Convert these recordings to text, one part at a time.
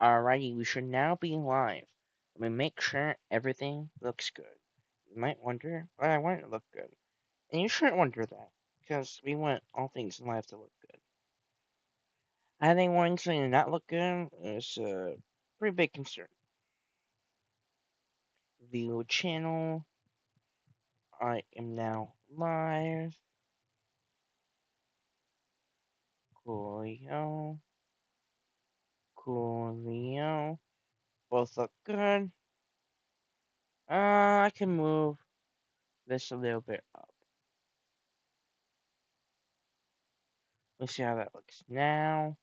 Alrighty, we should now be live. Let me make sure everything looks good. You might wonder why I want it to look good. And you shouldn't wonder that, because we want all things in life to look good. I think wanting something to not look good is a pretty big concern. View channel. I am now live. Coolio. Coolio. Both look good. I can move this a little bit up. Let's see how that looks now.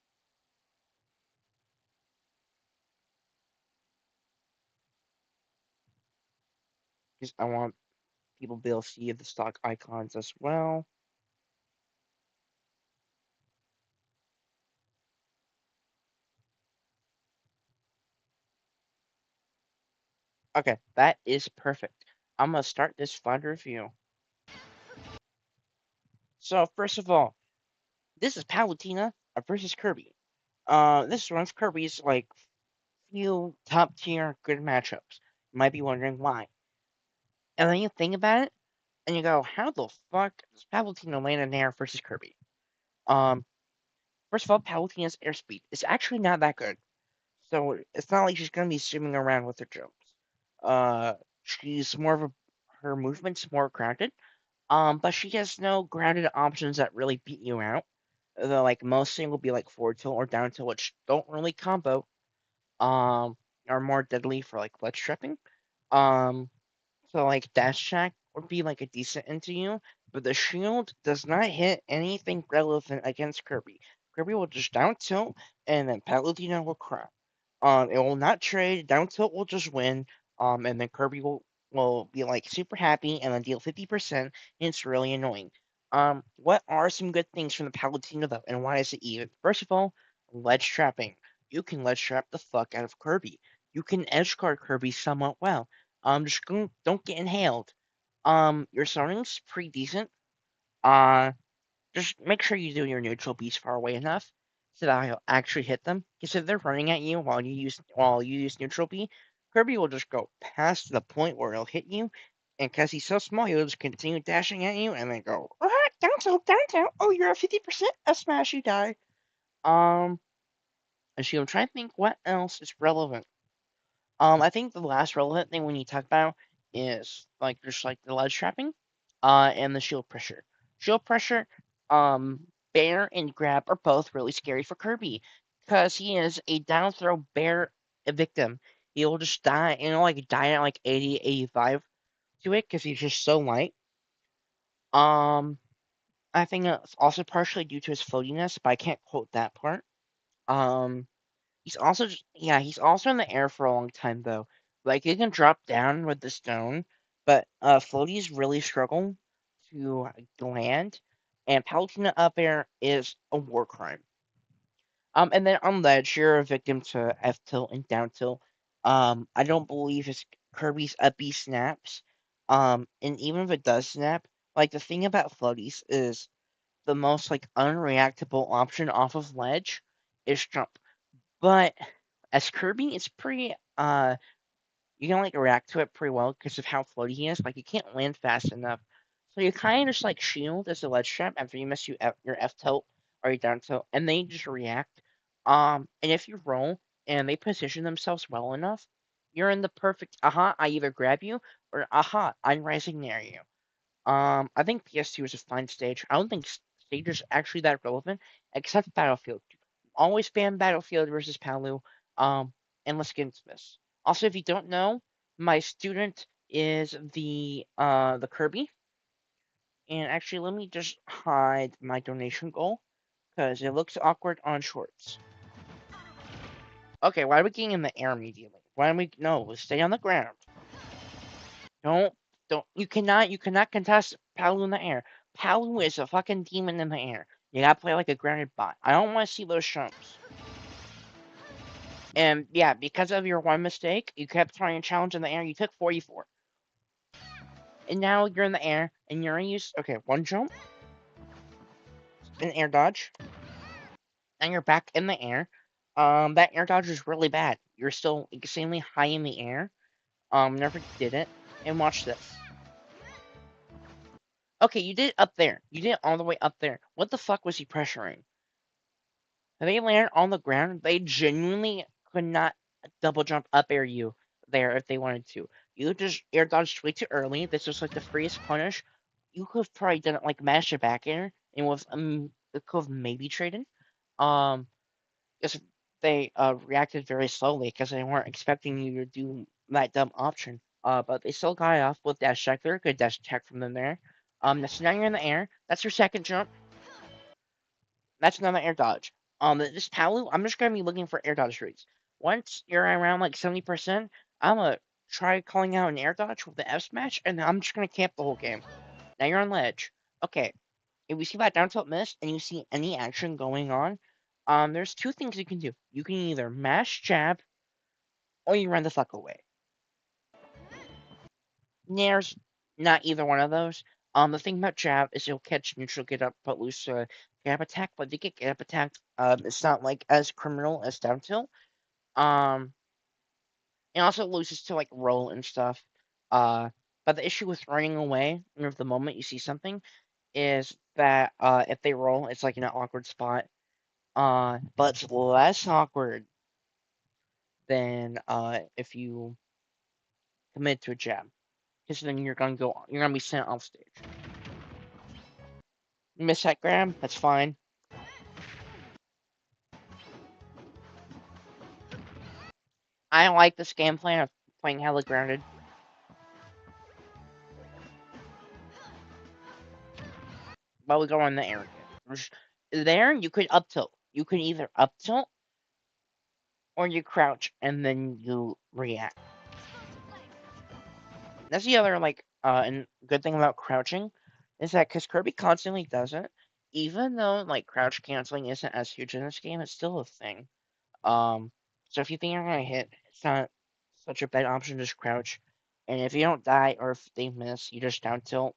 Because I want people to be able to see the stock icons as well. Okay, that is perfect. I'm gonna start this Vod review. So first of all, this is Palutena versus Kirby. This is one of Kirby's like few top tier good matchups. You might be wondering why. And then you think about it, and you go, how the fuck does Palutena land in air versus Kirby? Um, First of all, Palutena's airspeed is actually not that good. So it's not like she's gonna be zooming around with her jumps. Uh, she's more of a her movement's more grounded. But she has no grounded options that really beat you out. Like mostly will be like forward tilt or down tilt, which don't really combo. Are more deadly for like ledge trapping. Um, so like dash attack would be like a decent into you, but the shield does not hit anything relevant against Kirby. Kirby will just down tilt and then Palutena will cry. It will not trade. Down tilt will just win. And then Kirby will be like super happy and then deal 50%. And it's really annoying. What are some good things from the Palutena though, and why is it even? First of all, ledge trapping. You can ledge trap the fuck out of Kirby. You can edge guard Kirby somewhat well. Just don't get inhaled. Your summoning's pretty decent. Uh, just make sure you do your neutral beast far away enough so that I'll actually hit them. Because if they're running at you while you use neutral B, Kirby will just go past the point where he'll hit you, and because he's so small, he'll just continue dashing at you and then go down tilt, down tilt. Oh, you're at 50%. A smash, you die. Um, I'm trying to think what else is relevant. I think the last relevant thing we need to talk about is like just like the ledge trapping, and the shield pressure. Shield pressure, bear and grab are both really scary for Kirby because he is a down throw bear victim. He'll just die, like die at like 80, 85 to it because he's just so light. Um, I think it's also partially due to his floatiness, but I can't quote that part. Um, he's also in the air for a long time though. Like he can drop down with the stone, but floaties really struggle to land, and Palutena up air is a war crime. And then on ledge, you're a victim to F tilt and down tilt. I don't believe his Kirby's up B snaps. And even if it does snap, like the thing about floaties is the most like unreactable option off of ledge is jump. But as Kirby, it's pretty you can like react to it pretty well because of how floaty he is. Like you can't land fast enough, so you kind of just like shield as a ledge trap after you miss your F tilt or your down tilt, and they just react. And if you roll and they position themselves well enough, you're in the perfect aha. I either grab you or aha. I'm rising near you. I think PS2 is a fine stage. I don't think stage is actually that relevant, except Battlefield. Always ban Battlefield versus Palu. And let's get into this. Also, if you don't know, my student is the Kirby. And actually, let me just hide my donation goal because it looks awkward on shorts. Okay, why are we getting in the air immediately? Why don't we no? Stay on the ground. Don't don't you cannot contest Palu in the air. Palu is a fucking demon in the air. You gotta play like a grounded bot. I don't want to see those jumps. And yeah, because of your one mistake, you kept trying to challenge in the air. You took 44, and now you're in the air, and you're gonna use one jump, an air dodge, and you're back in the air. That air dodge is really bad. You're still extremely high in the air. Never did it. And watch this. Okay, you did it up there. You did it all the way up there. What the fuck was he pressuring? If they landed on the ground, they genuinely could not double jump up air you there if they wanted to. You just air dodged way too early. This was like the freest punish. You could have probably done it like mash it back air and with it could have maybe traded. Um, because they reacted very slowly because they weren't expecting you to do that dumb option. But they still got it off with dash check there. Good dash check from them there. So now you're in the air. That's your second jump. That's another air dodge. This Palu, I'm just gonna be looking for air dodge rates. Once you're around like 70%, I'm gonna try calling out an air dodge with the F smash, and I'm just gonna camp the whole game. Now you're on ledge. Okay, if you see that down tilt miss and you see any action going on, there's two things you can do. You can either mash jab or you run the fuck away. There's not either one of those. The thing about jab is you'll catch neutral, get up, but lose to get up attack. But if you get up attacked, it's not like as criminal as down tilt. Um, it also loses to like roll and stuff. Uh, but the issue with running away, the moment you see something, is that if they roll, it's like in an awkward spot. But it's less awkward than if you commit to a jab, because then you're gonna be sent off stage. Miss that grab, that's fine. I like this game plan of playing hella grounded. But we go on the area. There, you could up tilt. You can either up tilt or you crouch and then you react. That's the other and good thing about crouching is that because Kirby constantly does it, even though like crouch canceling isn't as huge in this game, it's still a thing. Um, so if you think you're gonna hit, it's not such a bad option to just crouch. And if you don't die or if they miss, you just down tilt.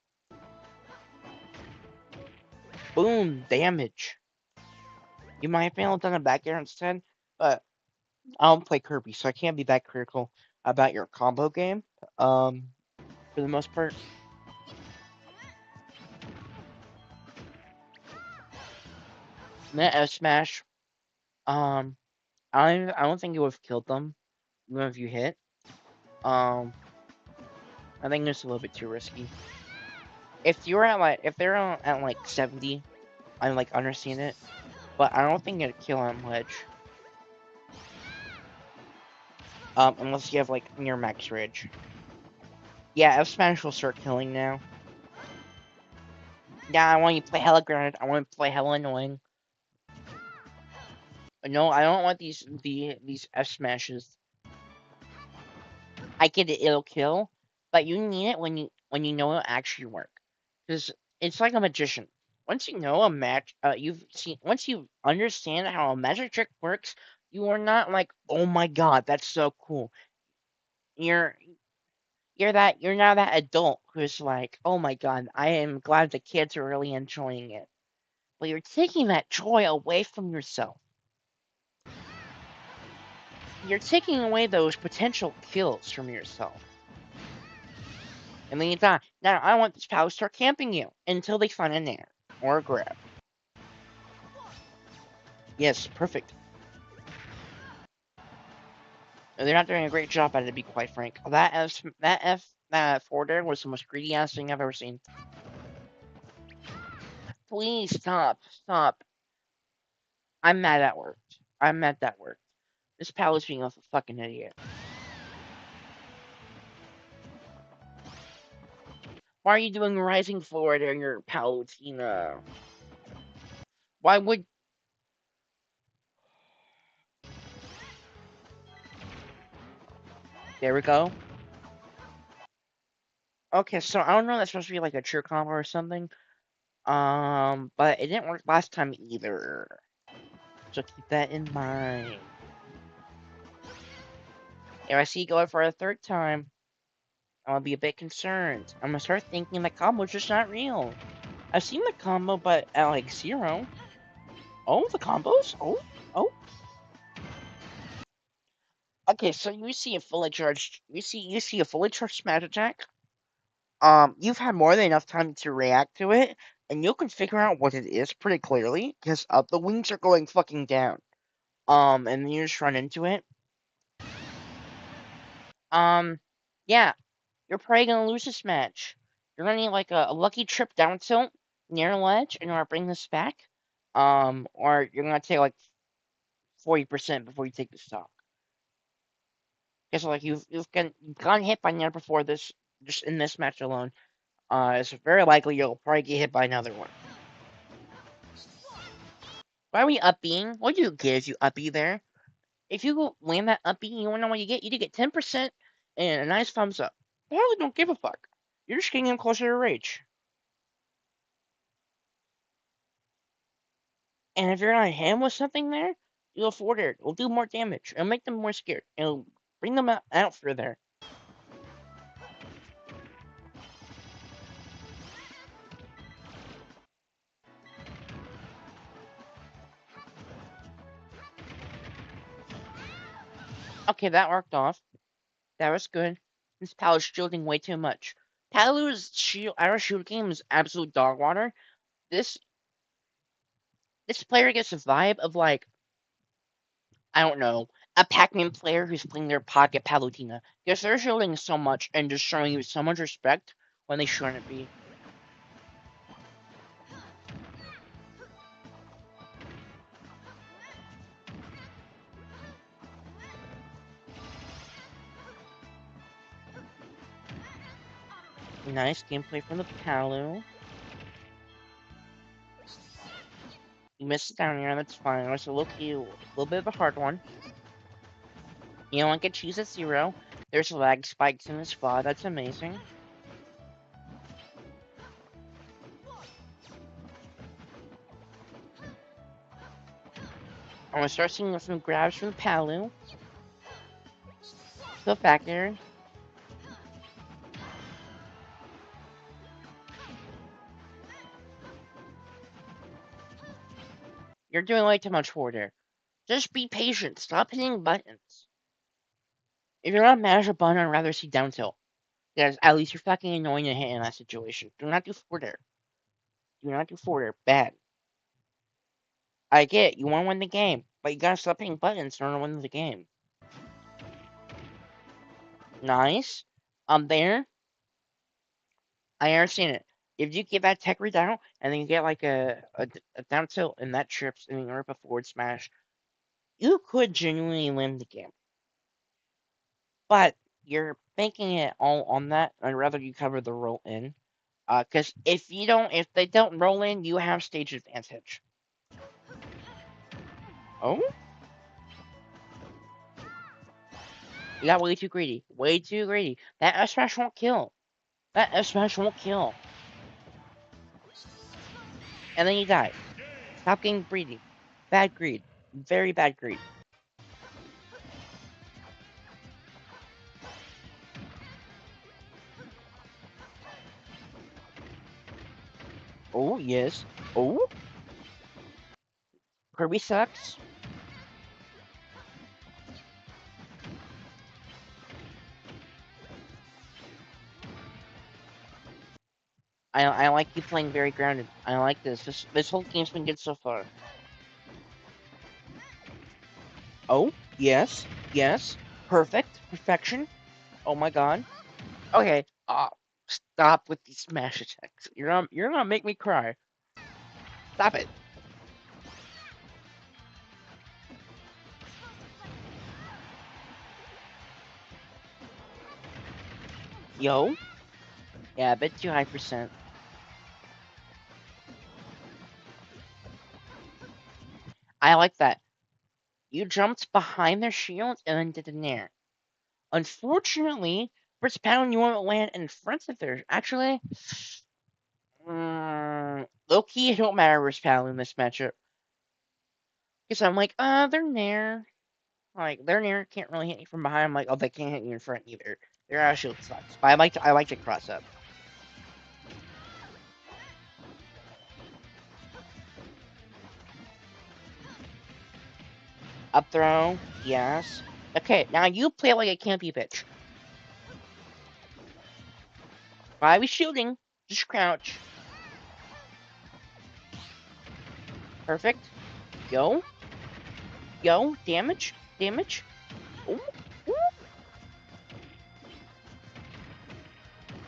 Boom, damage. You might have been able to done a back air instead, but I don't play Kirby, so I can't be that critical about your combo game. For the most part. That F smash, um, I don't think it would have killed them, even if you hit. Um, I think it's a little bit too risky. If they're at like 70, I like understand it, but I don't think it'd kill on ledge. Unless you have like near max ridge. Yeah, F smash will start killing now. Yeah, I want you to play hella grounded. I want to play hella annoying. No, I don't want these F smashes. I get it, it'll kill, but you need it when you know it'll actually work. Because it's like a magician. Once you know once you understand how a magic trick works, you are not like, oh my god, that's so cool. You're you're now that adult who's like, oh my god, I am glad the kids are really enjoying it. But you're taking that joy away from yourself. You're taking away those potential kills from yourself. And then you die. Now I want this pal to start camping you until they find an air or a grab. Yes, perfect. They're not doing a great job at it, to be quite frank. That forward air was the most greedy ass thing I've ever seen. Please stop, stop. I'm mad at work. I'm mad that worked. This pal is being a fucking idiot. Why are you doing rising forward in your Palutena? Why would... There we go. Okay, so I don't know if that's supposed to be like a true combo or something. But it didn't work last time either. So keep that in mind. If I see you go for a third time, I'll be a bit concerned. I'm gonna start thinking the combo's just not real. I've seen the combo, but at like 0. Oh, the combos? Oh, oh. Okay, so you see a fully charged smash attack. You've had more than enough time to react to it, and you can figure out what it is pretty clearly because the wings are going fucking down. And then you just run into it. Um, yeah, you're probably gonna lose this match. You're gonna need like a lucky trip down tilt near a ledge in order to bring this back. Or you're gonna take like 40% before you take the stock. Because like you've gotten hit by Nair before this, just in this match alone. It's very likely you'll probably get hit by another one. Why are we up being? What do you get if you up B there? If you land that up B, you wanna know what you get? You do get 10% and a nice thumbs up. I really don't give a fuck. You're just getting him closer to rage. And if you're gonna hit him with something there, you'll forward it. It'll do more damage. It'll make them more scared. It'll bring them out further. Okay, that worked off. That was good. This Palu's shielding way too much. Palu's our shield game is absolute dog water. This this player gets a vibe of like, I don't know, a Pac-Man player who's playing their pocket Palutena. Because they're shielding so much and just showing you so much respect when they shouldn't be. Nice gameplay from the Palu. You missed it down here, that's fine. It was a little bit of a hard one. You don't get cheese at 0. There's lag spikes in this spot, that's amazing. I'm gonna start seeing some grabs from the Palu. Go back there. You're doing way too much for there. Just be patient. Stop hitting buttons. If you're not mash a button, I'd rather see down tilt. Because at least you're fucking annoying to hit in that situation. Do not do forward. Do not do forward. Bad. I get it. You want to win the game. But you gotta stop hitting buttons in order to win the game. Nice. There. I understand it. If you get that tech read down, and then you get like a down tilt, and that trips, and you rip a forward smash, you could genuinely win the game. But you're banking it all on that. I'd rather you cover the roll in. Because if they don't roll in, you have stage advantage. Oh, you got way too greedy. Way too greedy. That F smash won't kill. That F smash won't kill. And then you die. Stop getting greedy. Bad greed. Very bad greed. Oh yes. Oh, Kirby sucks. I like you playing very grounded. I like this. This whole game's been good so far. Oh yes, yes. Perfect. Perfection. Oh my god. Okay. Stop with these smash attacks. You're gonna make me cry. Stop it. Yo. Yeah, a bit too high percent. I like that. You jumped behind their shield and then did an air. Unfortunately, first pound you want to land in front of their. Actually, low key, it don't matter first pound in this matchup. Because I'm like, they're near. Like, they're near, can't really hit you from behind. I'm like, oh, they can't hit you in front either. Their ass shield sucks. But I like to cross up. Up throw, yes. Okay, now you play like a campy bitch. Why are we shooting? Just crouch. Perfect. Yo. Yo. Damage. Damage. Ooh. Ooh.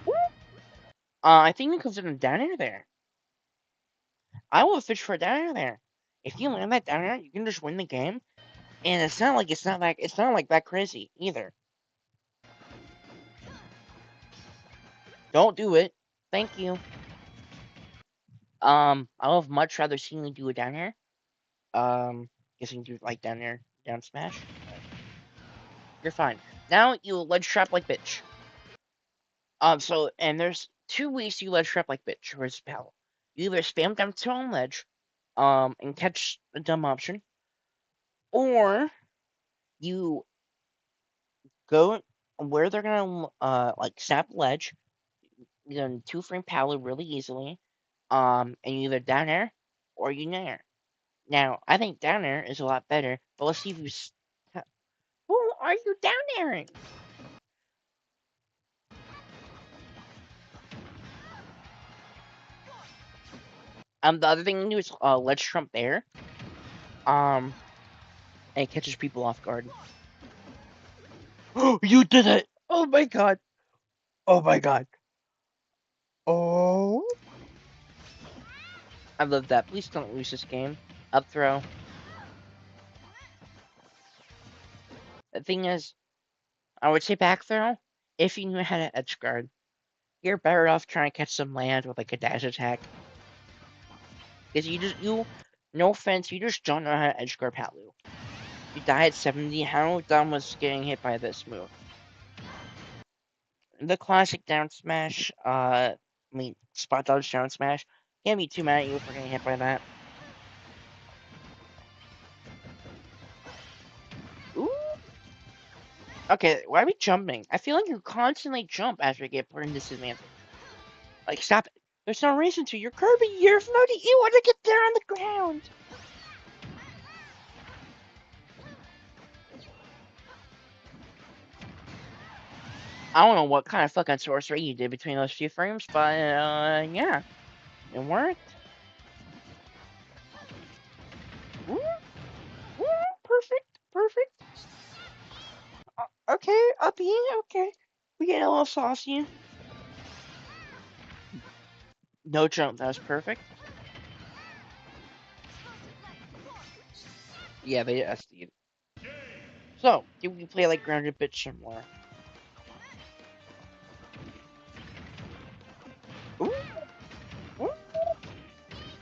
Ooh. I think we consider down air there. I will fish for down air there. If you land that down air, you can just win the game. And it's not like that crazy either. Don't do it. Thank you. I would have much rather seen you do it down air. Guessing do like down air, down smash. But you're fine. Now you ledge trap like bitch. And there's two ways you ledge trap like bitch versus Pal. You either spam down to on ledge, and catch the dumb option, or you go where they're gonna like snap ledge, you can two frame Palo really easily, and you either down air or you nair. Now I think down air is a lot better, but let's see if you. Who are you down airing? The other thing you do is ledge trump there. And it catches people off guard. Oh, you did it! Oh my god! Oh my god! Oh! I love that. Please don't lose this game. Up throw. The thing is, I would say back throw if you knew how to edge guard. You're better off trying to catch some land with like a dash attack. Because no offense, you just don't know how to edge guard Palu. You die at 70, how dumb was getting hit by this move? The classic down smash, spot dodge down smash. Can't be too mad at you for getting hit by that. Ooh. Okay, why are we jumping? I feel like you constantly jump after you get put in disadvantage. Like, stop it. There's no reason to. You're Kirby. You're floating. You want to get there on the ground. I don't know what kind of fucking sorcery you did between those few frames, but, yeah. It worked. Ooh, ooh, perfect, perfect. Okay, uppy, okay. We get a little saucy. No jump, that was perfect. Yeah, they SD'd. So, did we play like grounded bitch some more? Ooh, ooh,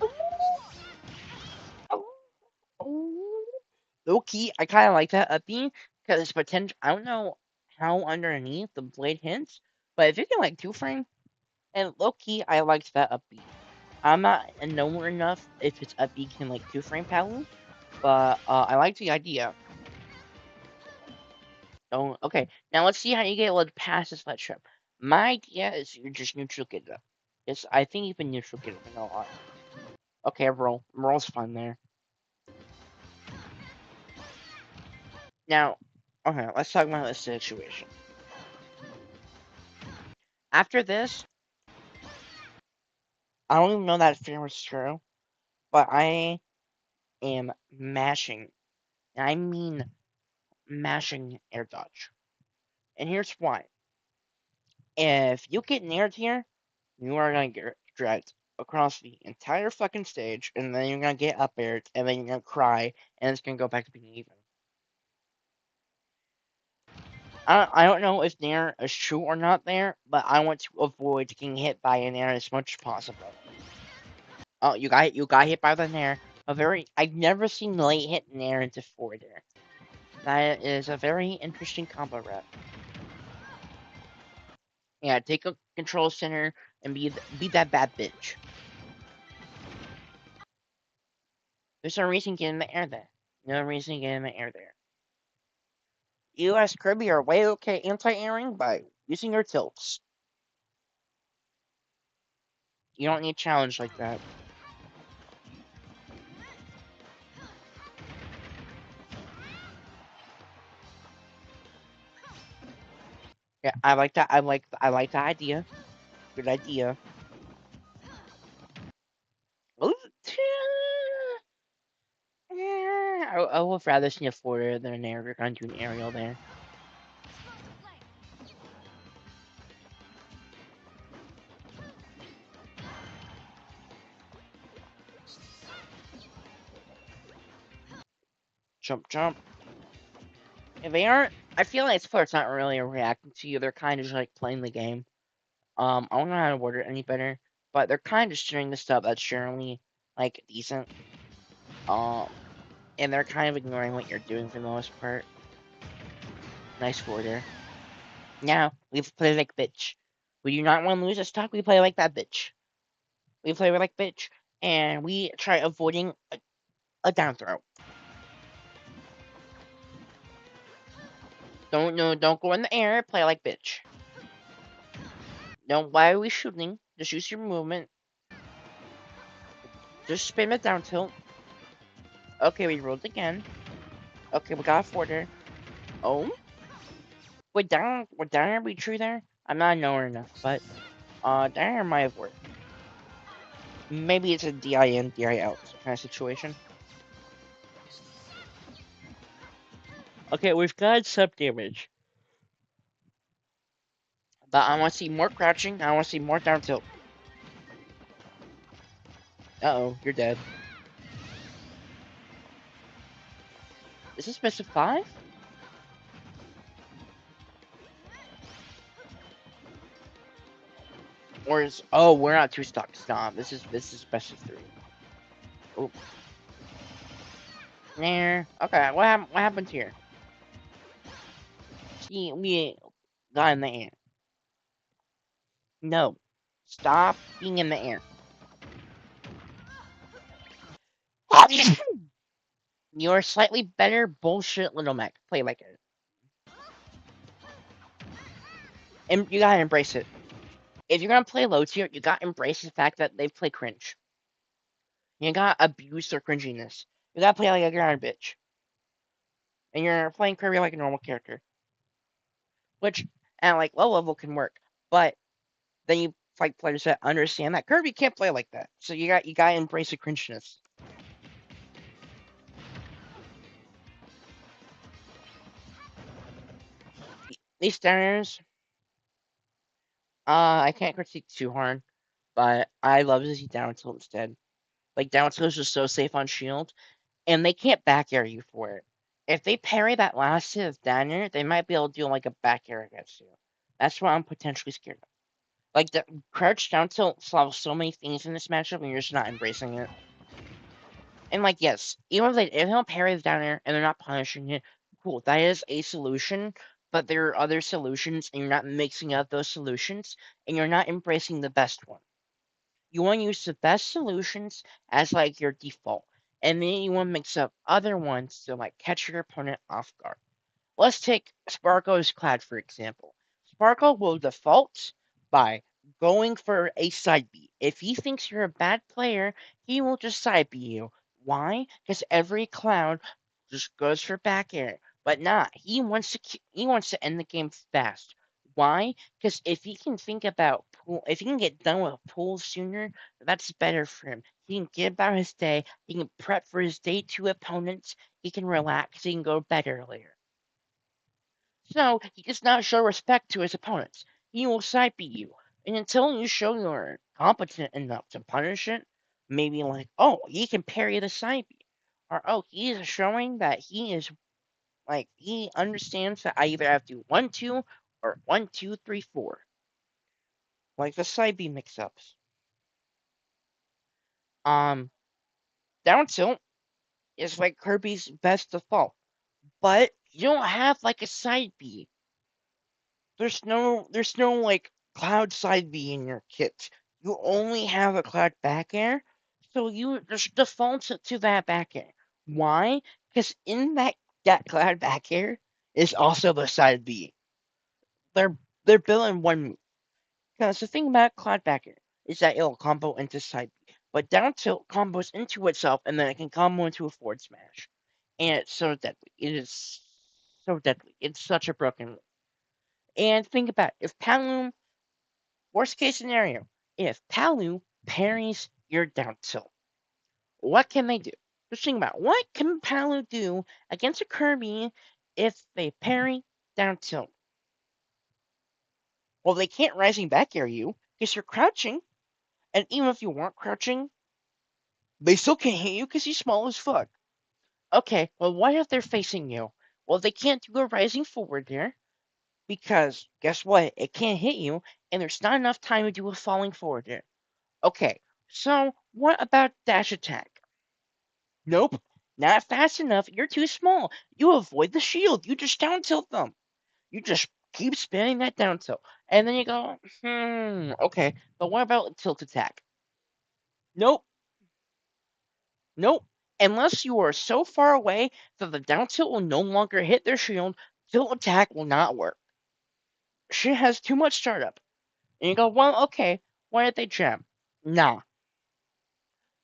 ooh, ooh, ooh. Low key, I kind of like that uppy because it's potential. I don't know how underneath the blade hints, but if you can like two frame, and low key, I liked that upbeat. I'm not nowhere enough if it's upbeat can like two frame pattern, but I like the idea. Oh, okay. Now let's see how you get able to pass this let trip. My idea is you just neutral get it up. Yes, I think you've been neutral get it a lot. Okay, roll's fine there. Now, okay, let's talk about this situation. After this, I don't even know that fear was true, but I am mashing. And I mean mashing air dodge. And here's why. If you get nared here, you are gonna get dragged across the entire fucking stage, and then you're gonna get up aired, and then you're gonna cry, and it's gonna go back to being even. I don't know if nair is true or not there, but I want to avoid getting hit by an air as much as possible. Oh, you got hit by the nair. I've never seen late hit nair into forward air. That is a very interesting combo rep. Yeah, take a control center and be that bad bitch. There's no reason to get in the air there. No reason to get in the air there. You as Kirby are way okay anti-airing by using your tilts. You don't need challenge like that. Yeah, I like that. I like the idea. Good idea. Ooh, yeah, I would rather see a forward than an air. We're gonna do an aerial there. Jump, jump. If they aren't, I feel like players not really reacting to you. They're kind of just like playing the game. I don't know how to word it any better, but they're kind of sharing the stuff that's generally like decent. Um, and they're kind of ignoring what you're doing for the most part. Nice forwarder. Now we play like bitch. We do not want to lose a stock. We play like that bitch. We play like bitch, and we try avoiding a down throw. Don't go in the air. Play like bitch. No, why are we shooting? Just use your movement. Just spin it down tilt. Okay, we rolled again. Okay, we got a forwarder. Oh, would down air be true there? I'm not knowing enough, but down air might have worked. Maybe it's a DI in, DI out kind of situation. Okay, we've got sub damage. But I want to see more crouching. I want to see more down tilt. Uh-oh, you're dead. Is this best of 5? Or is... Oh, we're not 2 stock. Stop. This is best of 3. Oh, there. Okay, what happened here? See, we got in the air. No. Stop being in the air. You're slightly better bullshit little mech. Play like it. And you gotta embrace it. If you're gonna play low tier, you gotta embrace the fact that they play cringe. You gotta abuse their cringiness. You gotta play like a ground bitch. And you're playing Kirby like a normal character. Which, at like low level can work. But then you fight players that understand that Kirby can't play like that. So you gotta embrace the cringiness. These downers, I can't critique too hard, but I love to see down tilt instead. Like down tilt is just so safe on shield, and they can't back air you for it. If they parry that last hit of down air, they might be able to do like a back air against you. That's what I'm potentially scared of. Like the crouch down tilt solves so many things in this matchup, and you're just not embracing it. And like, yes, even if they don't parry the down air and they're not punishing it, cool, that is a solution. But there are other solutions, and you're not mixing up those solutions, and you're not embracing the best one. You want to use the best solutions as like your default, and then you want to mix up other ones to like catch your opponent off guard. Let's take Sparko's Clad for example. Sparko will default by going for a side B. If he thinks you're a bad player, he will just side B you. Why? Because every cloud just goes for back air, but not. He wants to end the game fast. Why? Because if he can think about pool, if he can get done with pool sooner, that's better for him. He can get about his day. He can prep for his day two opponents. He can relax. He can go to bed earlier. So he does not show respect to his opponents. He will side beat you. And until you show you're competent enough to punish it, maybe like, oh, he can parry the side beat. Or oh, he is showing that he is like he understands that I either have to 1-2 or 1-2-3-4. Like the side B mix ups. Um Down tilt is like Kirby's best default. But you don't have like a side B. There's no like cloud side B in your kit. You only have a cloud back air, so you just default it to that back air. Why? Because in that cloud back air is also the side B. They're they're built in one move. Because the thing about cloud back air is that it'll combo into side B, but down tilt combos into itself and then it can combo into a forward smash, and it's so deadly. It is so deadly. It's such a broken. And think about it. If Palu, worst case scenario, if Palu parries your down tilt, what can they do? Just think about what can Palu do against a Kirby if they parry down tilt? Well, they can't rising back air you because you're crouching, and even if you weren't crouching, they still can't hit you because he's small as fuck. Okay, well, what if they're facing you? Well, they can't do a rising forward there because guess what? It can't hit you, and there's not enough time to do a falling forward there. Okay, so what about dash attack? Nope, not fast enough. You're too small. You avoid the shield. You just down tilt them. You just keep spinning that down tilt. And then you go, okay, but what about tilt attack? Nope, nope. Unless you are so far away that the down tilt will no longer hit their shield, tilt attack will not work. Shit has too much startup. And you go, well, okay, why did they jab? Nah.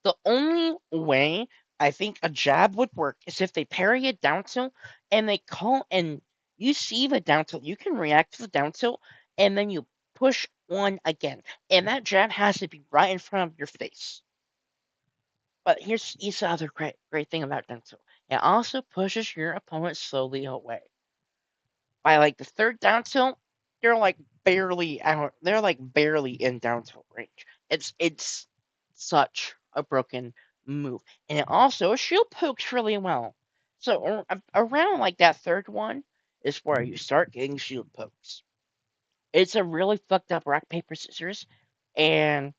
The only way I think a jab would work is if they parry a down tilt and they call and you see the down tilt, you can react to the down tilt and then you push one again. And that jab has to be right in front of your face. But here's the other great thing about down tilt. It also pushes your opponent slowly away. By like the third down tilt, they're like barely out. They're like barely in down tilt range. It's such a broken move, and it also shield pokes really well. So around like that third one is where you start getting shield pokes. It's a really fucked up rock paper scissors, and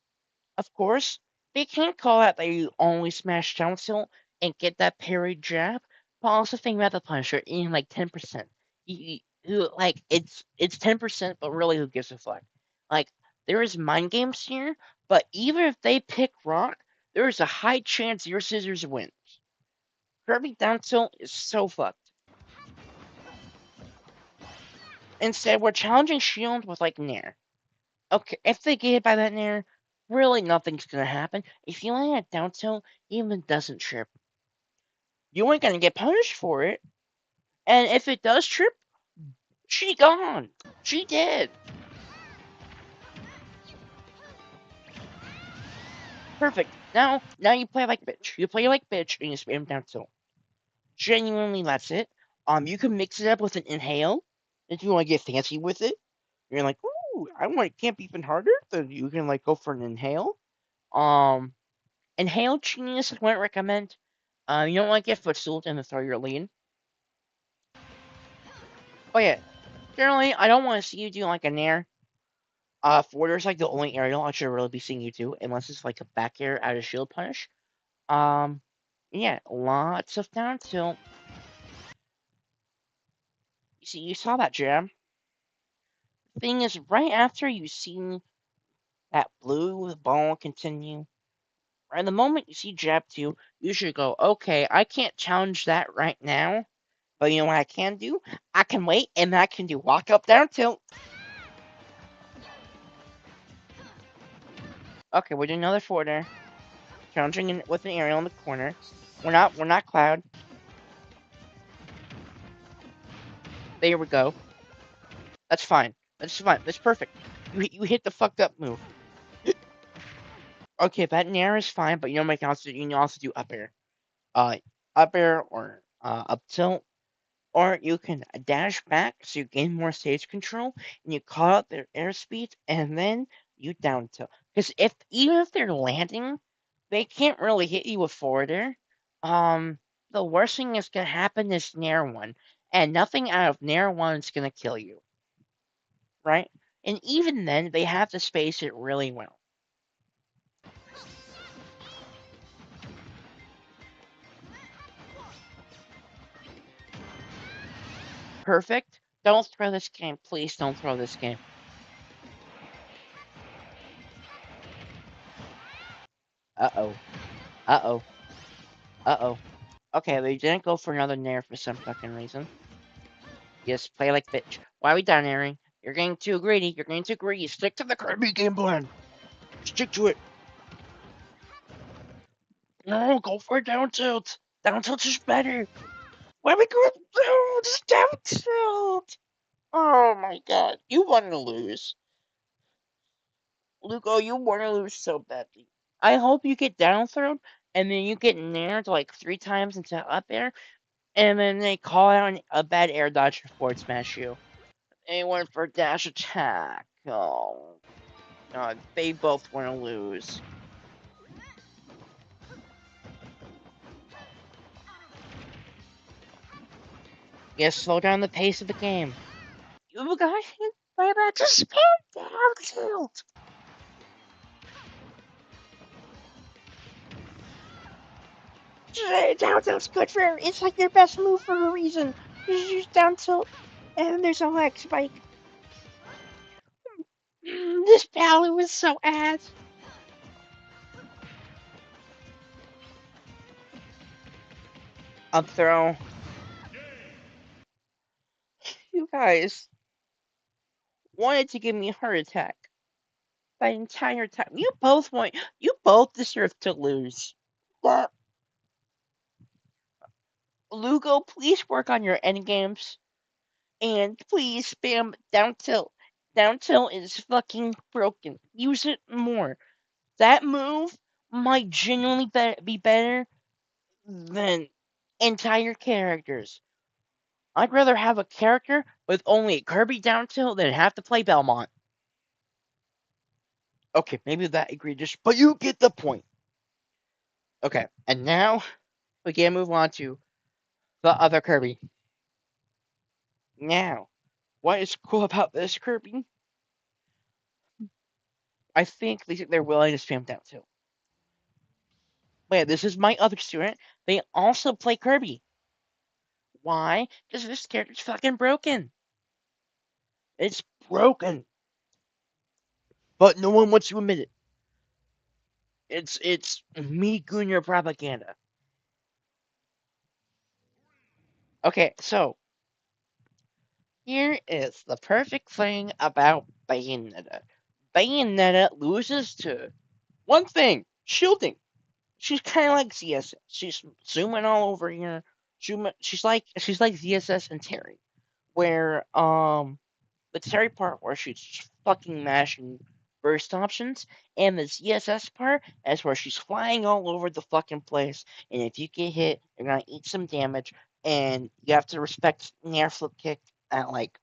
of course, they can't call out that you only smash down tilt and get that parry jab, but also think about the Punisher in like 10%. Like it's 10%, but really who gives a fuck? Like there is mind games here, but even if they pick rock, there is a high chance your scissors wins. Kirby down tilt is so fucked. Instead, we're challenging Shield with like Nair. Okay, if they get hit by that Nair, really nothing's gonna happen. If you land a down tilt, even doesn't trip, you ain't gonna get punished for it. And if it does trip, she gone. She dead. Perfect. Now you play like bitch. You play like bitch and you spam down tilt. Genuinely, that's it. You can mix it up with an inhale if you want to get fancy with it. You're like, ooh, I want to camp even harder. Then you can like go for an inhale. Um, Inhale genius is what I recommend. You don't want to get footstooled and then throw your lead. Oh yeah, generally I don't want to see you do like a nair. Forwarder's like the only aerial I should really be seeing you do, unless it's like a back air out of shield punish. Um, yeah, lots of down tilt. You see, you saw that jab. Thing is, right after you see that blue ball continue, right the moment you see jab 2, you should go, okay, I can't challenge that right now, but you know what I can do? I can wait and I can do walk up down tilt. Okay, we're doing another forwarder. Challenging with an aerial in the corner. We're not Cloud. There we go. That's fine. That's fine. That's perfect. You hit the fucked up move. Okay, that nair is fine, but you can also do up air. Uh, Up air or up tilt, or you can dash back so you gain more stage control, and you call out their airspeed, and then you down tilt. Because even if they're landing, they can't really hit you with forward air. Um, the worst thing that's gonna happen is nair one, and nothing out of nair one is gonna kill you, right? And even then, they have to space it really well. Perfect. Don't throw this game, please. Don't throw this game. Uh oh. Uh oh. Uh oh. Okay, they didn't go for another nair for some fucking reason. Yes, play like bitch. Why are we down airing? You're getting too greedy. You're getting too greedy. Stick to the Kirby game plan. Stick to it. No, go for down tilt. Down tilt is better. Why are we going down? Just down tilt. Oh my god, you want to lose. Luco, you want to lose so badly. I hope you get down thrown, and then you get nared like 3 times into up air, and then they call out a bad air dodge and forward smash you. They went for dash attack. Oh, God, they both want to lose. You slow down the pace of the game. You guys hit by that to spin down tilt. Down tilt's good for it's like your best move for a reason. Just use down tilt, and then there's a leg spike. This battle was so ass. Up throw. You guys wanted to give me a heart attack the entire time. You both deserve to lose. But Lugo, please work on your end games and please spam down tilt. Down tilt is fucking broken. Use it more. That move might genuinely be better than entire characters. I'd rather have a character with only a Kirby down tilt than have to play Belmont. Okay, maybe that egregious, but you get the point. Okay, and now we can move on to the other Kirby. Now, what is cool about this Kirby? I think they're willing to spam down tilt. Wait, this is my other student. They also play Kirby. Why? Because this character's fucking broken. It's broken. But no one wants to admit it. It's me Junior propaganda. Okay, so here is the perfect thing about Bayonetta. Bayonetta loses to one thing, shielding. She's kind of like ZSS. She's zooming all over here. She's like ZSS and Terry, where the Terry part where she's fucking mashing burst options, and the ZSS part is where she's flying all over the fucking place. And if you get hit, you're gonna eat some damage, and you have to respect Nair flip kick at like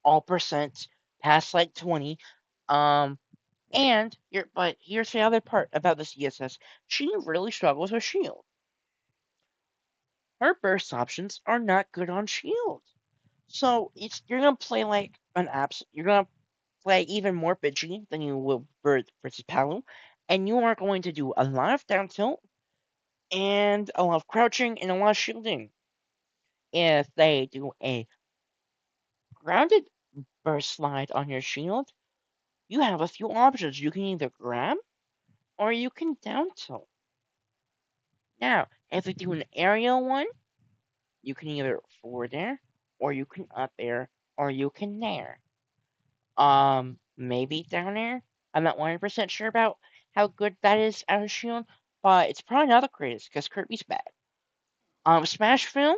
all percent past like 20. Um, but here's the other part about the CSS. She really struggles with shield. Her burst options are not good on shield. So you're gonna play like an abs. You're gonna play even more bitchy than you will versus Palu, and you are going to do a lot of down tilt and a lot of crouching and a lot of shielding. If they do a grounded burst slide on your shield, you have a few options. You can either grab or you can down tilt. Now, if they do an aerial one, you can either forward air, or you can up air, or you can nair. Maybe down air. I'm not 100% sure about how good that is out of shield, but it's probably not the greatest because Kirby's bad. Smash Film,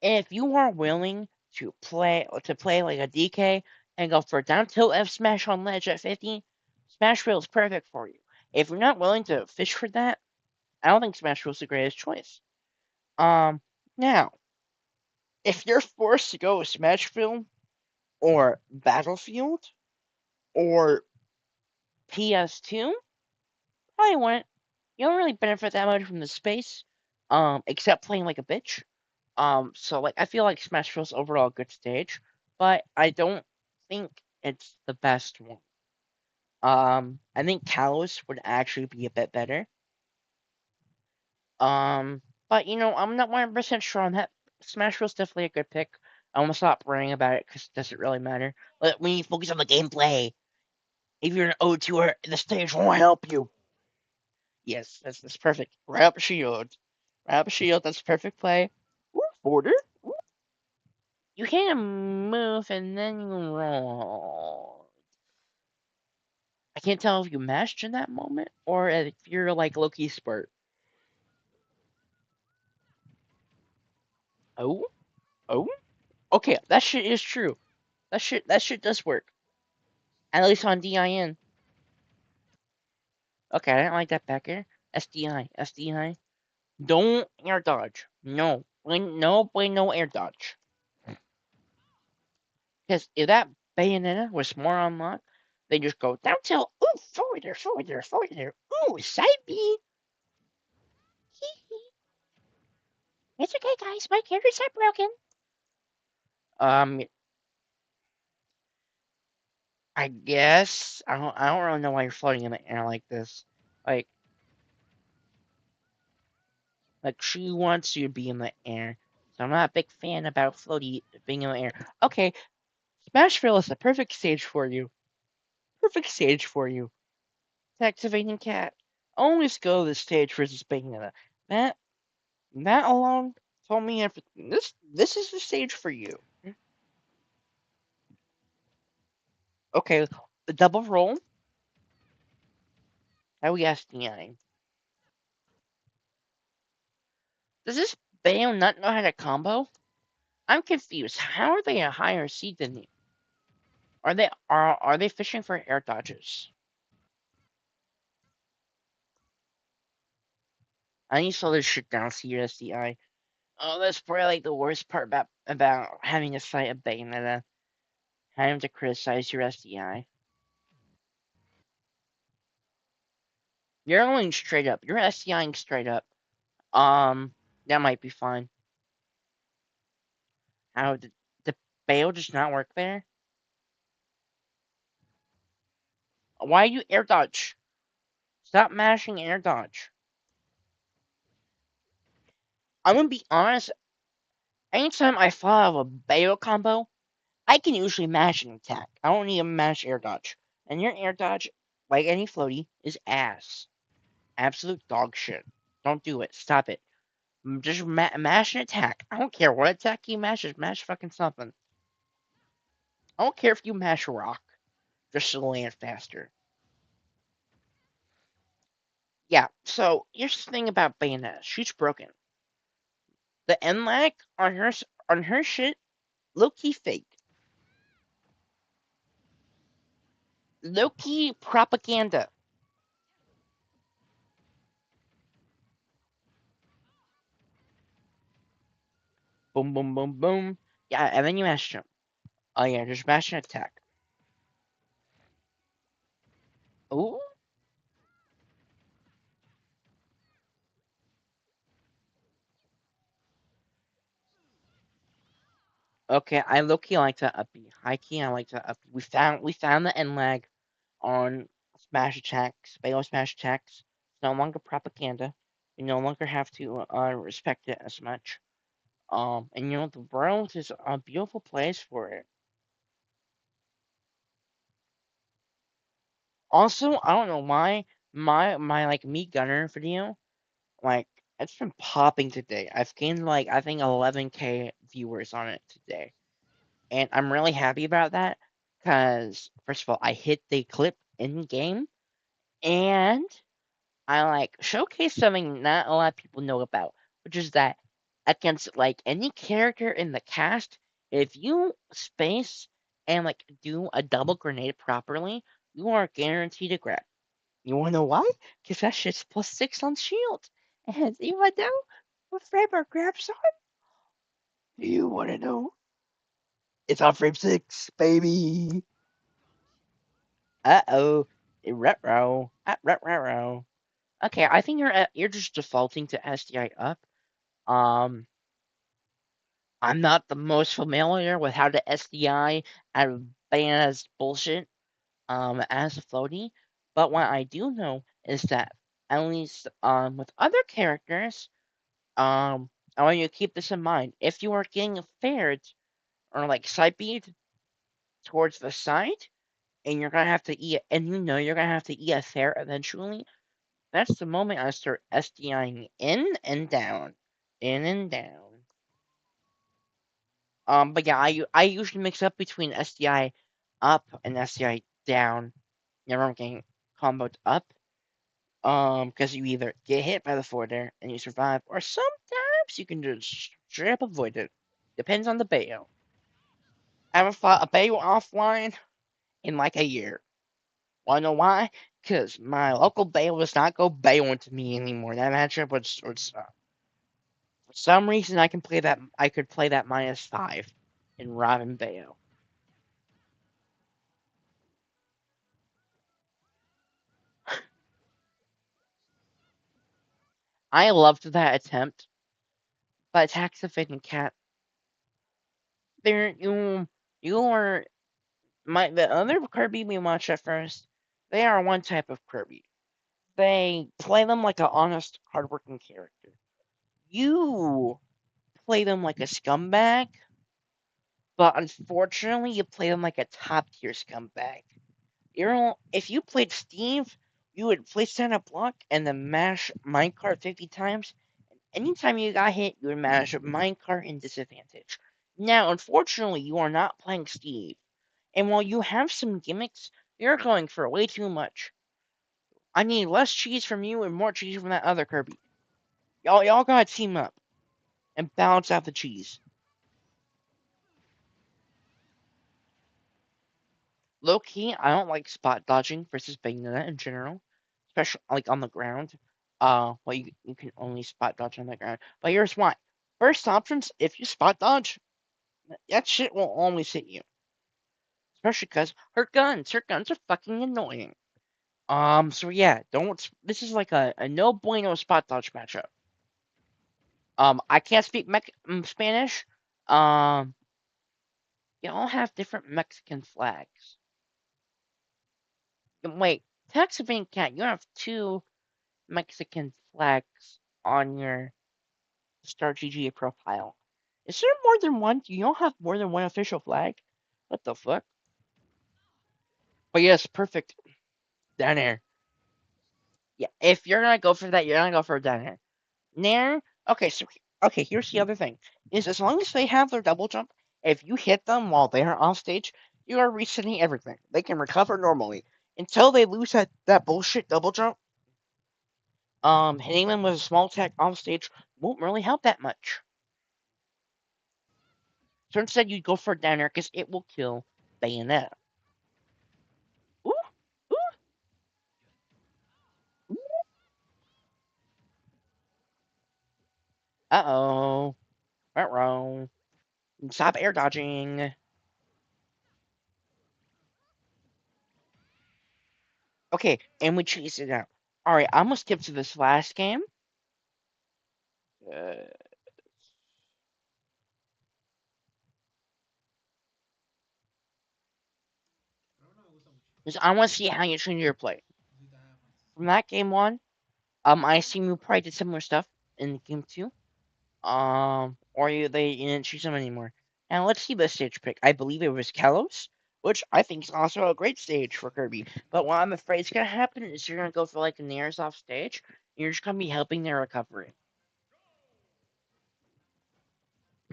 if you are willing to play like a DK and go for down tilt F smash on ledge at 50, Smash Film is perfect for you. If you're not willing to fish for that, I don't think Smash Film is the greatest choice. Now, if you're forced to go with Smash Film or Battlefield or PS2, probably wouldn't. You don't really benefit that much from the space, except playing like a bitch. So like I feel like Smash Bros. Overall a good stage, but I don't think it's the best one. I think Kalos would actually be a bit better. But I'm not 100% sure on that. Smash Bros. Definitely a good pick. I'm gonna stop worrying about it because it doesn't really matter. Let me focus on the gameplay. If you're an O2er, the stage won't help you. Yes, that's perfect. Right up a shield. Right up a shield. That's perfect play. Ooh, border. Ooh. You can move and then you roll. I can't tell if you mashed in that moment or if you're like Loki spurt. Oh, oh. Okay, that shit is true. That shit does work. At least on DIN. Okay, I didn't like that back here. SDI, SDI. Don't air dodge. No. No, no air dodge. Because if that Bayonetta was more unlocked, they just go down tilt. Ooh, forward there, forward there, forward there. Ooh, side B. It's okay, guys. My character's not broken. Um, I guess I don't really know why you're floating in the air like this. Like she wants you to be in the air. So I'm not a big fan about floaty being in the air. Okay, Smashville is the perfect stage for you. Perfect stage for you. Activating cat. Always go to the stage versus Bayonetta. That that alone told me everything. This is the stage for you. Okay, the double roll. How we SDI. Does this Bayo not know how to combo? I'm confused. How are they a higher seed than you? Are they fishing for air dodges? I need to slow this shit down, CSDI. Oh, that's probably like the worst part about having to fight a Bayonetta. Having to criticize your SDI. You're going straight up. You're SDIing straight up. That might be fine. How did the bail just not work there? Why you air dodge? Stop mashing air dodge. I'm gonna be honest. Anytime I fall out of a bail combo, I can usually mash an attack. I don't need to mash air dodge. And your air dodge, like any floaty, is ass. Absolute dog shit. Don't do it. Stop it. Just mash an attack. I don't care what attack you mash. Just mash fucking something. I don't care if you mash rock. Just to land faster. Yeah. So here's the thing about Bayonetta. She's broken. The end lag on her shit, low key fake. Low key propaganda. Boom, boom, boom, boom. Yeah, and then you mash jump. Oh yeah, just mash an attack. Ooh. Okay, I low key like that uppy. High key, I like that uppy. We found the end lag on smash attacks, Bayo smash attacks. It's no longer propaganda. You no longer have to respect it as much. And the world is a beautiful place for it. Also, I don't know why my like meat gunner video, like it's been popping today. I've gained like I think 11K viewers on it today. And I'm really happy about that because first of all, I hit the clip in game and I like showcase something not a lot of people know about, which is that against like any character in the cast, if you space and like do a double grenade properly, you are guaranteed to grab. You wanna know why? Because that shit's +6 on shield. And you wanna know what frame our grabs on? Do you wanna know? It's on frame 6, baby. Uh-oh. Retro. Retro. Okay, I think you're just defaulting to SDI up. Um, I'm not the most familiar with how to SDI out of Bayonetta's bullshit as a floaty, but what I do know is that at least with other characters, I want you to keep this in mind. If you are getting fared or like side beat towards the side, and you're gonna have to eat, and you're gonna have to eat a fair eventually, that's the moment I start SDIing in and down, in and down. But yeah, I usually mix up between SDI up and SDI down. Never I'm getting comboed up. Because you either get hit by the forwarder and you survive, or sometimes you can just straight up avoid it. Depends on the bayo. I haven't fought a Bayo offline in like a year. Wanna know why? Because my local Bayo does not go Bayo into me anymore. That matchup was for some reason I can play that I could play that -5 in Robin Bayo. I loved that attempt, but attacks of and cat. There you are the other Kirby we watched at first. They are one type of Kirby. They play them like an honest, hardworking character. You play them like a scumbag, but unfortunately, you play them like a top tier scumbag. If you played Steve, you would place down a block and then mash minecart 50 times. Anytime you got hit, you would mash minecart in disadvantage. Now, unfortunately, you are not playing Steve, and while you have some gimmicks, you're going for way too much. I need less cheese from you and more cheese from that other Kirby. Y'all gotta team up and balance out the cheese. Low key, I don't like spot dodging versus Bayonetta in general, especially like on the ground. Well, you can only spot dodge on the ground. But here's why. First options, if you spot dodge, that shit will always hit you. Especially because her guns are fucking annoying. So yeah, don't. This is like a no bueno spot dodge matchup. I can't speak Spanish. Um, you all have different Mexican flags. Wait, Texas Cat, you have two Mexican flags on your Star GGA profile. Is there more than one? Do you all have more than one official flag? What the fuck? But yes, perfect. Down air. Yeah, if you're gonna go for that, you're gonna go for down air. Nair. Okay, so okay, here's the other thing: is as long as they have their double jump, if you hit them while they are off stage, you are resetting everything. They can recover normally until they lose that bullshit double jump. Hitting them with a small attack off stage won't really help that much. So instead, you go for a down air because it will kill Bayonetta. Ooh, ooh, ooh. Uh-oh. Went wrong. Stop air dodging. Okay, and we chase it out. Alright, I'm gonna skip to this last game. Uh, because I want to see how you change your play. From that game one, I assume you probably did similar stuff in game two. Or they didn't choose them anymore. Now let's see the stage pick. I believe it was Kalos, which I think is also a great stage for Kirby. But what I'm afraid is gonna happen is you're gonna go for like a Nairs off stage, and you're just gonna be helping their recovery.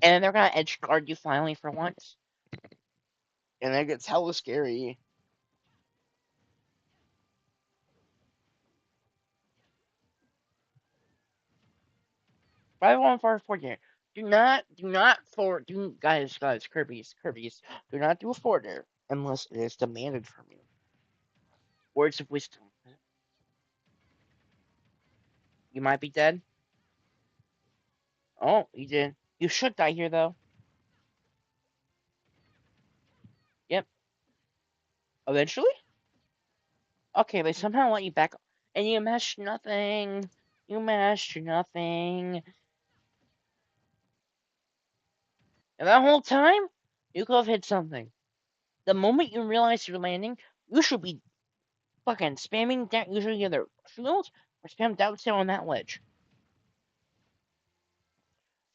And then they're gonna edge guard you finally for once. And that gets hella scary. 5-1-4 here. Kirby's. Do not do a forwarder unless it is demanded from you. Words of wisdom. You might be dead. Oh, you did. You should die here though. Yep. Eventually? Okay, they somehow let you back. And you mashed nothing. You mashed nothing. And that whole time, you could have hit something. The moment you realize you're landing, you should be fucking spamming down, usually either shield or spam down tail on that ledge.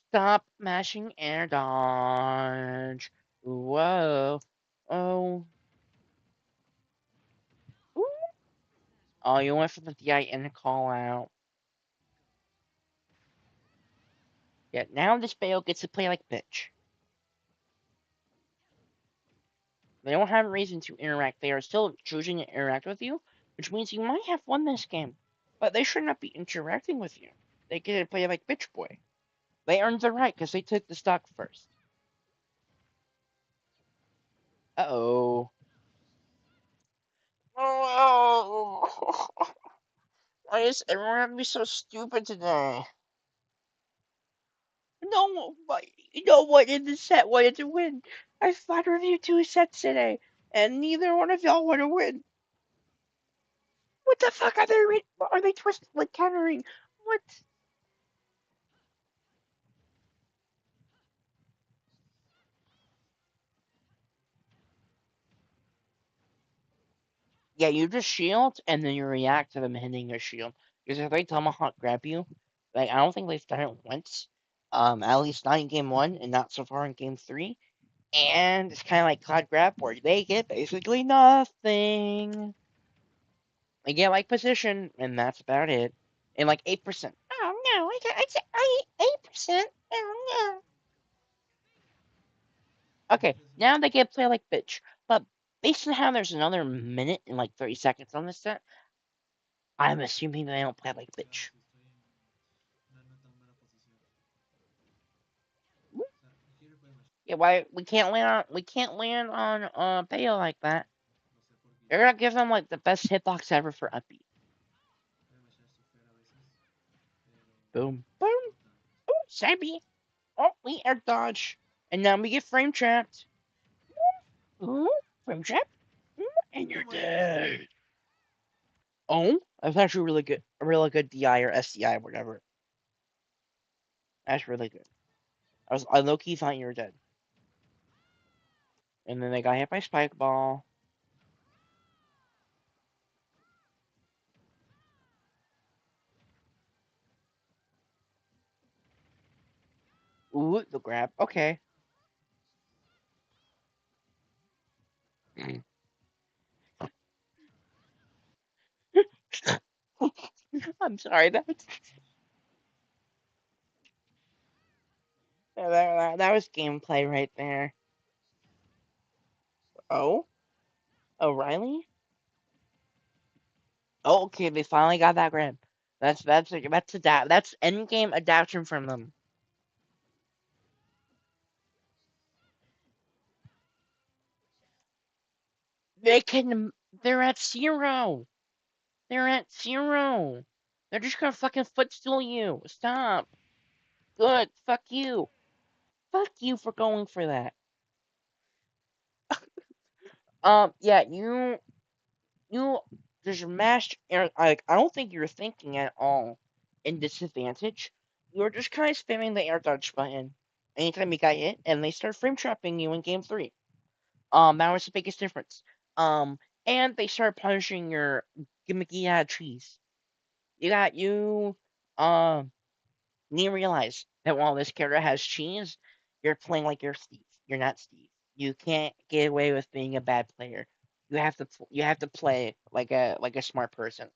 Stop mashing air dodge. Whoa. Oh. Ooh. Oh, you went for the DI and the call out. Yeah, now this Bayo gets to play like bitch. They don't have a reason to interact. They are still choosing to interact with you, which means you might have won this game. But they should not be interacting with you. They get to play like bitch boy. They earned the right because they took the stock first. Uh-oh. Oh, why is everyone have to be so stupid today? No, but you know what? In the set wanted to win. I fought review 2 sets today, and neither one of y'all want to win. What the fuck are they? Are they twisted like countering? What? Yeah, you just shield and then you react to them hitting your shield. Because if they tomahawk grab you, like I don't think they've done it once. At least not in game one and not so far in game three. And it's kind of like cloud grab where they get basically nothing. They get like position, and that's about it. And like 8%. Oh no, I 8%. Oh no. Okay, now they get play like bitch. But based on how there's another minute and like 30 seconds on this set, I'm assuming they don't play like bitch. Yeah, why we can't land on Bayo like that. They're gonna give them like the best hitbox ever for upbeat. Boom, boom, boom, Sabby. Oh, we air dodge, and now we get frame trapped. Ooh, frame trap, and you're dead. Oh, that's actually really good. A really good DI or SDI, whatever. That's really good. I low key thought you were dead, and then they got hit by spike ball. Ooh, the grab. Okay. I'm sorry. That was gameplay right there. Oh, O'Reilly. Oh, okay. They finally got that grab. That's end game adaptation from them. They can. They're at 0. They're at 0. They're just gonna fucking footstool you. Stop. Good. Fuck you. Fuck you for going for that. Yeah. You just mashed air. Like I don't think you're thinking at all in disadvantage. You're just kind of spamming the air dodge button anytime you got hit, and they start frame trapping you in game three. That was the biggest difference. Um, and they start punishing your gimmicky trees. You need to realize that while this character has cheese, you're playing like you're Steve. You're not Steve. You can't get away with being a bad player. You have to play like a smart person.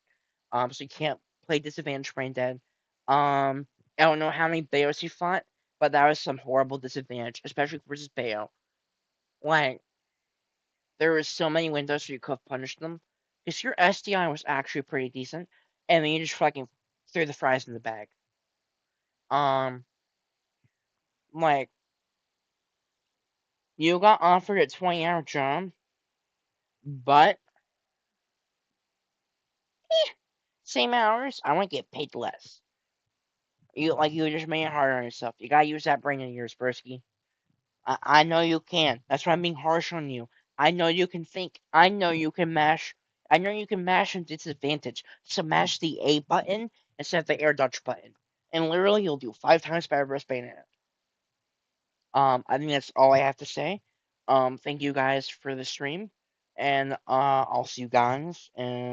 So you can't play disadvantage brain dead. I don't know how many Bayos you fought, but that was some horrible disadvantage, especially versus Bayo. Like there was so many windows where you could have punished them. Because your SDI was actually pretty decent, and then you just fucking threw the fries in the bag. Um, like you got offered a 20-hour job, but same hours, I want to get paid less. You just made it harder on yourself. You gotta use that brain of yours, Bursky. I know you can. That's why I'm being harsh on you. I know you can think. I know you can mash. I know you can mash in disadvantage. So mash the A button instead of the air dodge button, and literally you'll do 5 times better versus Bayonetta. I think that's all I have to say. Thank you guys for the stream, and I'll see you guys and.